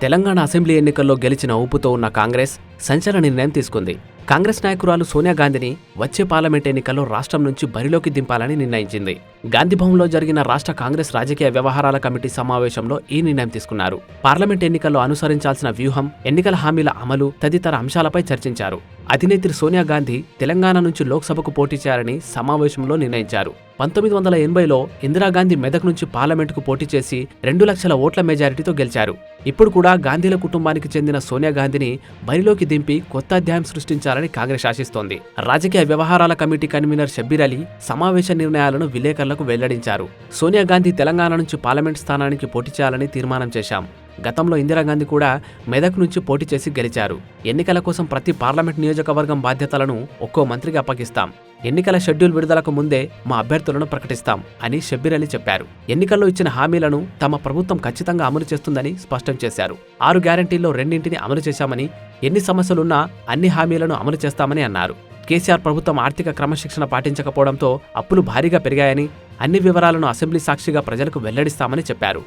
Telangana assembly ఎన్నికల్లో గెలిచిన ఊపుతో ఉన్న కాంగ్రెస్ సంచలన నిర్ణయం తీసుకుంది. కాంగ్రెస్ నాయకురాలు సోనియా గాంధీని వచ్చే పార్లమెంట్ ఎన్నికల్లో రాష్ట్రం నుంచి బరిలోకి దింపాలని నిర్ణయించింది. గాంధీభవన్లో జరిగిన రాష్ట్ర కాంగ్రెస్ రాజకీయ వ్యవహారాల కమిటీ సమావేశంలో ఈ నిర్ణయం తీసుకున్నారు. పార్లమెంట్ ఎన్నికల్లో అనుసరించాల్సిన వ్యూహం, ఎన్నికల హామీల అమలు తదితర అంశాలపై చర్చించారు. అధినేత్రి సోనియా గాంధీ తెలంగాణ నుంచి లోక్సభకు పోటీ చేయాలని సమావేశంలో నిర్ణయించారు. 1980లో ఇందిరాగాంధీ మెదక్ నుంచి పార్లమెంటుకు పోటీ చేసి 2 లక్షల ఓట్ల మెజారిటీతో గెలిచారు. ఇప్పుడు కూడా గాంధీల కుటుంబానికి చెందిన సోనియా గాంధీని బరిలోకి దింపి కొత్త అధ్యాయం సృష్టించాలని కాంగ్రెస్ ఆశిస్తోంది. రాజకీయ వ్యవహారాల కమిటీ కన్వీనర్ షబ్బీర్ అలీ సమావేశ నిర్ణయాలను విలేకరులకు వెల్లడించారు. సోనియా గాంధీ తెలంగాణ నుంచి పార్లమెంట్ స్థానానికి పోటీ చేయాలని తీర్మానం చేశాం. గతంలో ఇందిరాగాంధీ కూడా మెదక్ నుంచి పోటీ చేసి గెలిచారు. ఎన్నికల కోసం ప్రతి పార్లమెంట్ నియోజకవర్గం బాధ్యతలను ఒక్కో మంత్రికి అప్పగిస్తాం. ఎన్నికల షెడ్యూల్ విడుదలకు ముందే మా అభ్యర్థులను ప్రకటిస్తాం అని షబ్బీర్ అలీ చెప్పారు. ఎన్నికల్లో ఇచ్చిన హామీలను తమ ప్రభుత్వం ఖచ్చితంగా అమలు చేస్తుందని స్పష్టం చేశారు. 6 గ్యారంటీల్లో 2ంటిని అమలు చేశామని, ఎన్ని సమస్యలున్నా అన్ని హామీలను అమలు చేస్తామని అన్నారు. కేసీఆర్ ప్రభుత్వం ఆర్థిక క్రమశిక్షణ పాటించకపోవడంతో అప్పులు భారీగా పెరిగాయని, అన్ని వివరాలను అసెంబ్లీ సాక్షిగా ప్రజలకు వెల్లడిస్తామని చెప్పారు.